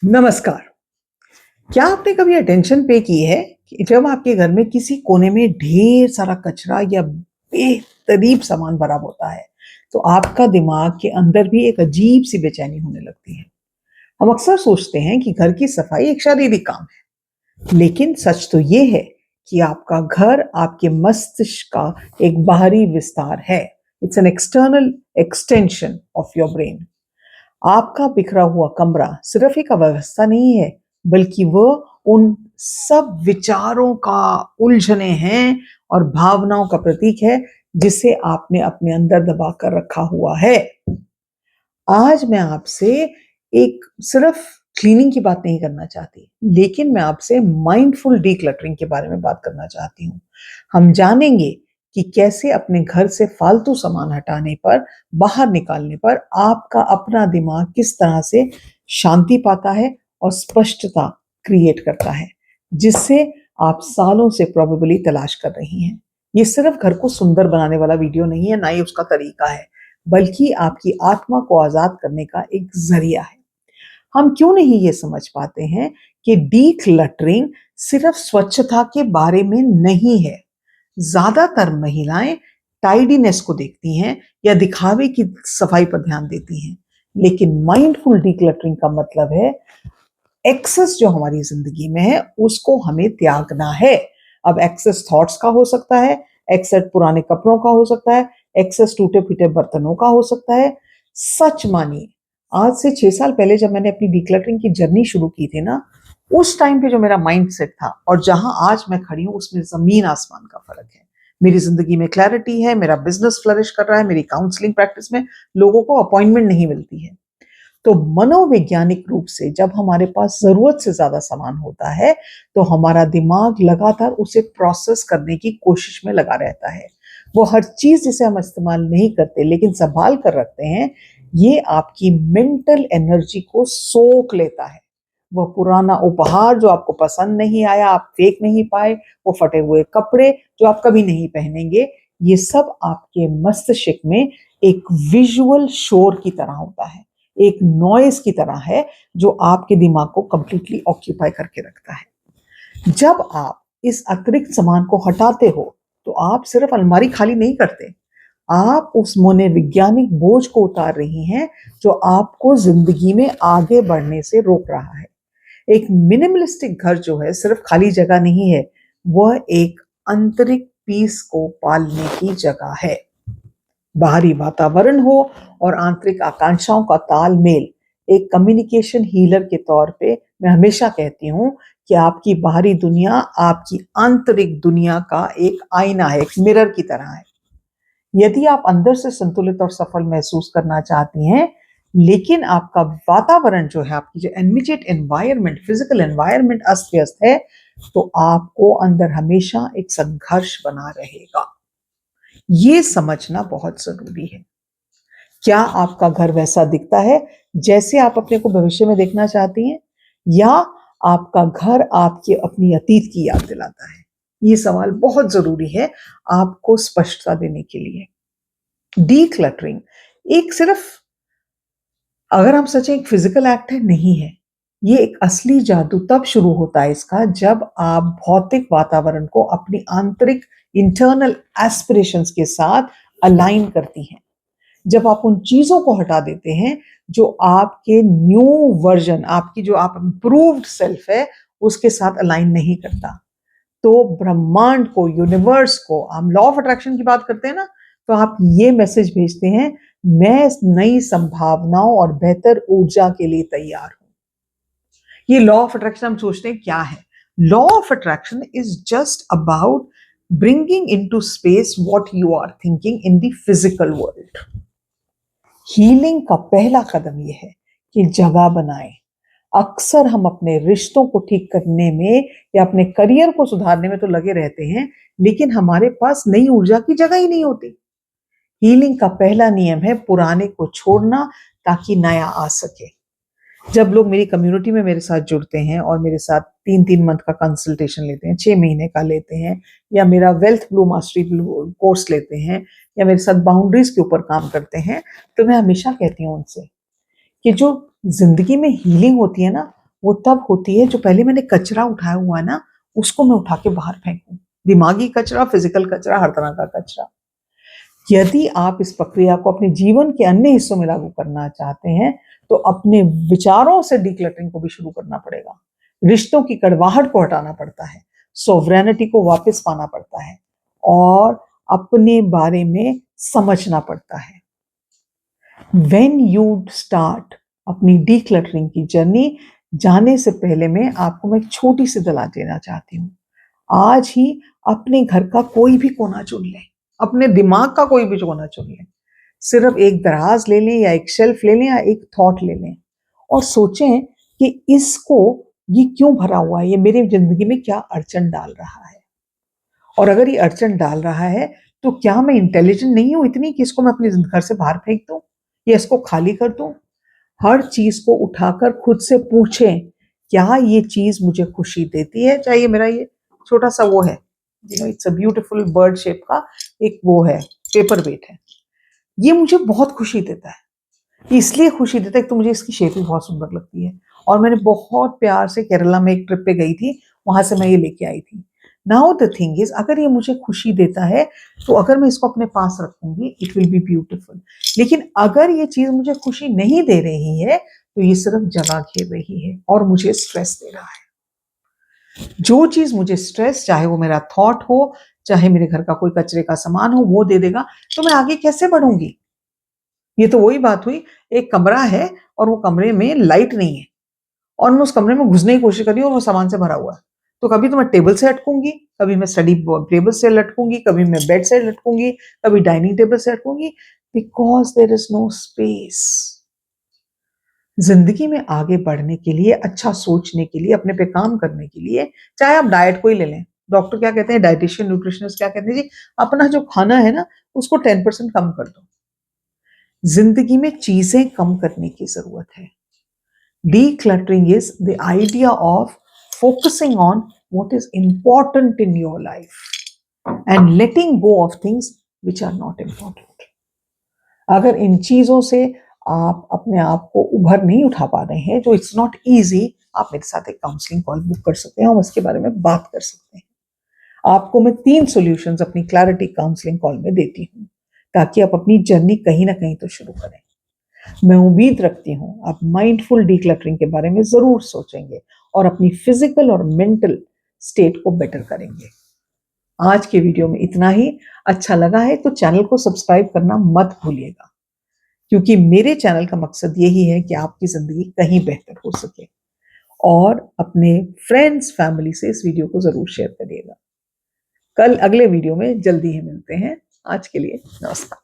नमस्कार। क्या आपने कभी अटेंशन पे की है कि जब आपके घर में किसी कोने में ढेर सारा कचरा या बेतरतीब सामान भरा होता है, तो आपका दिमाग के अंदर भी एक अजीब-सी बेचैनी होने लगती है। हम अक्सर सोचते हैं कि घर की सफाई एक शारीरिक काम है, लेकिन सच तो ये है कि आपका घर आपके मस्तिष्क का एक बाहरी विस्तार है। It's an external extension of your brain. आपका बिखरा हुआ कमरा सिर्फ एक अव्यवस्था नहीं है, बल्कि वह उन सब विचारों का उलझने हैं और भावनाओं का प्रतीक है, जिसे आपने अपने अंदर दबा कर रखा हुआ है। आज मैं आपसे एक सिर्फ क्लीनिंग की बात नहीं करना चाहती, लेकिन मैं आपसे माइंडफुल डिक्लटरिंग के बारे में बात करना चाहती हूँ। हम जानेंगे कि कैसे अपने घर से फालतू सामान हटाने पर, बाहर निकालने पर आपका अपना दिमाग किस तरह से शांति पाता है और स्पष्टता क्रिएट करता है, जिससे आप सालों से प्रोबेबली तलाश कर रही हैं। ये सिर्फ घर को सुंदर बनाने वाला वीडियो नहीं है, ना ही उसका तरीका है, बल्कि आपकी आत्मा को आजाद करने का एक जरिया है। हम क्यों नहीं ये समझ पाते हैं कि डीक्लटरिंग सिर्फ स्वच्छता के बारे में नहीं है। ज्यादातर महिलाएं टाइडीनेस को देखती हैं या दिखावे की सफाई पर ध्यान देती हैं, लेकिन माइंडफुल डीक्लटरिंग का मतलब है एक्सेस जो हमारी जिंदगी में है उसको हमें त्यागना है। अब एक्सेस थॉट्स का हो सकता है, एक्सेस पुराने कपड़ों का हो सकता है, एक्सेस टूटे फूटे बर्तनों का हो सकता है। सच मानिए, आज से 6 साल पहले जब मैंने अपनी डिक्लटरिंग की जर्नी शुरू की थी ना, उस टाइम पे जो मेरा माइंड सेट था और जहां आज मैं खड़ी हूं, उसमें जमीन आसमान का फर्क है। मेरी जिंदगी में क्लैरिटी है, मेरा बिजनेस फ्लरिश कर रहा है, मेरी काउंसलिंग प्रैक्टिस में लोगों को अपॉइंटमेंट नहीं मिलती है। तो मनोवैज्ञानिक रूप से जब हमारे पास जरूरत से ज्यादा सामान होता है, तो हमारा दिमाग लगातार उसे प्रोसेस करने की कोशिश में लगा रहता है। वो हर चीज जिसे हम इस्तेमाल नहीं करते लेकिन संभाल कर रखते हैं, ये आपकी मेंटल एनर्जी को सोख लेता है। वह पुराना उपहार जो आपको पसंद नहीं आया, आप फेंक नहीं पाए, वो फटे हुए कपड़े जो आप कभी नहीं पहनेंगे, ये सब आपके मस्तिष्क में एक विजुअल शोर की तरह होता है, एक नॉइज की तरह है, जो आपके दिमाग को कंप्लीटली ऑक्यूपाई करके रखता है। जब आप इस अतिरिक्त सामान को हटाते हो, तो आप सिर्फ अलमारी खाली नहीं करते, आप उस मनोवैज्ञानिक बोझ को उतार रही हैं जो आपको जिंदगी में आगे बढ़ने से रोक रहा है। एक मिनिमलिस्टिक घर जो है सिर्फ खाली जगह नहीं है, वह एक आंतरिक पीस को पालने की जगह है। बाहरी वातावरण हो और आंतरिक आकांक्षाओं का तालमेल। एक कम्युनिकेशन हीलर के तौर पे मैं हमेशा कहती हूँ कि आपकी बाहरी दुनिया आपकी आंतरिक दुनिया का एक आईना है, एक मिरर की तरह है। यदि आप अंदर से संतुलित और सफल महसूस करना चाहती हैं, लेकिन आपका वातावरण जो है, आपकी जो इमीडिएट एनवायरनमेंट, फिजिकल एनवायरनमेंट अस्त व्यस्त है, तो आपको अंदर हमेशा एक संघर्ष बना रहेगा। ये समझना बहुत जरूरी है। क्या आपका घर वैसा दिखता है जैसे आप अपने को भविष्य में देखना चाहती हैं, या आपका घर आपकी अपनी अतीत की याद दिलाता है? ये सवाल बहुत जरूरी है आपको स्पष्टता देने के लिए। डीक्लटरिंग एक सिर्फ, अगर हम सचें, एक फिजिकल एक्ट है, नहीं है। ये एक असली जादू तब शुरू होता है इसका, जब आप भौतिक वातावरण को अपनी आंतरिक इंटरनल एस्पिरेशंस के साथ अलाइन करती हैं। जब आप उन चीजों को हटा देते हैं जो आपके न्यू वर्जन, आपकी जो आप इम्प्रूव्ड सेल्फ है, उसके साथ अलाइन नहीं करता, तो ब्रह्मांड को, यूनिवर्स को, हम लॉ ऑफ अट्रैक्शन की बात करते हैं ना, तो आप ये मैसेज भेजते हैं, मैं नई संभावनाओं और बेहतर ऊर्जा के लिए तैयार हूं। ये लॉ ऑफ अट्रैक्शन हम सोचते हैं क्या है? Law of attraction is just about bringing into space what you are thinking in the physical world. Healing का पहला कदम यह है कि जगह बनाएं। अक्सर हम अपने रिश्तों को ठीक करने में या अपने करियर को सुधारने में तो लगे रहते हैं, लेकिन हमारे पास नई ऊर्जा की जगह ही नहीं होती। हीलिंग का पहला नियम है पुराने को छोड़ना, ताकि नया आ सके। जब लोग मेरी कम्युनिटी में मेरे साथ जुड़ते हैं और मेरे साथ 3-3 मंथ का कंसल्टेशन लेते हैं, 6 महीने का लेते हैं, या मेरा वेल्थ ब्लू मास्टरी कोर्स लेते हैं, या मेरे साथ बाउंड्रीज के ऊपर काम करते हैं, तो मैं हमेशा कहती हूँ उनसे कि जो जिंदगी में हीलिंग होती है ना, वो तब होती है जो पहले मैंने कचरा उठाया हुआ है ना, उसको मैं उठा के बाहर फेंकूं। दिमागी कचरा, फिजिकल कचरा, हर तरह का कचरा। यदि आप इस प्रक्रिया को अपने जीवन के अन्य हिस्सों में लागू करना चाहते हैं, तो अपने विचारों से डिक्लटरिंग को भी शुरू करना पड़ेगा। रिश्तों की कड़वाहट को हटाना पड़ता है, सोवरेनिटी को वापस पाना पड़ता है और अपने बारे में समझना पड़ता है। When you start अपनी डिक्लटरिंग की जर्नी, जाने से पहले मैं आपको एक छोटी सी सलाह देना चाहती हूँ। आज ही अपने घर का कोई भी कोना चुन लें, अपने दिमाग का कोई भी कोना चुन लें। सिर्फ एक दराज ले लें या एक शेल्फ ले लें या एक थॉट ले लें और सोचें कि इसको, ये क्यों भरा हुआ है, ये मेरी जिंदगी में क्या अड़चन डाल रहा है। और अगर ये अड़चन डाल रहा है तो क्या मैं इंटेलिजेंट नहीं हूं इतनी कि इसको मैं अपने घर से बाहर फेंक दूं या इसको खाली कर दूं। हर चीज को उठाकर खुद से पूछें, क्या ये चीज मुझे खुशी देती है? चाहे मेरा ये छोटा सा वो है, it's a beautiful bird shape का एक वो है, पेपर वेट है, ये मुझे बहुत खुशी देता है। इसलिए खुशी देता है तो मुझे इसकी शेप भी बहुत सुंदर लगती है और मैंने बहुत प्यार से केरला में एक ट्रिप पे गई थी, वहां से मैं ये लेके आई थी। नाउ द थिंग इज, अगर ये मुझे खुशी देता है तो अगर मैं इसको अपने पास रखूंगी, इट विल बी ब्यूटीफुल। लेकिन अगर ये चीज मुझे खुशी नहीं दे रही है तो ये सिर्फ जगह घेर रही है और मुझे स्ट्रेस दे रहा है। जो चीज मुझे स्ट्रेस, चाहे वो मेरा थॉट हो, चाहे मेरे घर का कोई कचरे का सामान हो, वो दे देगा तो मैं आगे कैसे बढ़ूंगी? ये तो वही बात हुई, एक कमरा है और वो कमरे में लाइट नहीं है और मैं उस कमरे में घुसने की कोशिश कर रही हूँ और वो सामान से भरा हुआ है। तो कभी तो मैं टेबल से अटकूंगी, कभी मैं स्टडी टेबल से लटकूंगी, कभी मैं बेड से लटकूंगी, कभी डाइनिंग टेबल से लटकूंगी, because there is no space. जिंदगी में आगे बढ़ने के लिए, अच्छा सोचने के लिए, अपने पे काम करने के लिए, चाहे आप डाइट को ही ले लें, डॉक्टर क्या कहते हैं, डाइटिशियन न्यूट्रिशनिस्ट क्या कहते हैं जी, अपना जो खाना है ना उसको 10% कम कर दो। जिंदगी में चीजें कम करने की जरूरत है। Decluttering is the idea of focusing on what is important in your life and letting go of things which are not important. अगर इन चीजों से आप अपने आप को उभर नहीं उठा पा रहे हैं, जो इट्स नॉट इजी, आप मेरे साथ एक काउंसलिंग कॉल बुक कर सकते हैं, हम इसके बारे में बात कर सकते हैं। आपको मैं 3 सॉल्यूशंस अपनी क्लैरिटी काउंसलिंग कॉल में देती हूँ ताकि आप अपनी जर्नी कहीं ना कहीं तो शुरू करें। मैं उम्मीद रखती हूँ आप माइंडफुल डिक्लटरिंग के बारे में जरूर सोचेंगे और अपनी फिजिकल और मेंटल स्टेट को बेटर करेंगे। आज के वीडियो में इतना ही। अच्छा लगा है तो चैनल को सब्सक्राइब करना मत भूलिएगा, क्योंकि मेरे चैनल का मकसद यही है कि आपकी जिंदगी कहीं बेहतर हो सके। और अपने फ्रेंड्स, फैमिली से इस वीडियो को जरूर शेयर करिएगा। कल अगले वीडियो में जल्दी ही मिलते हैं। आज के लिए नमस्कार।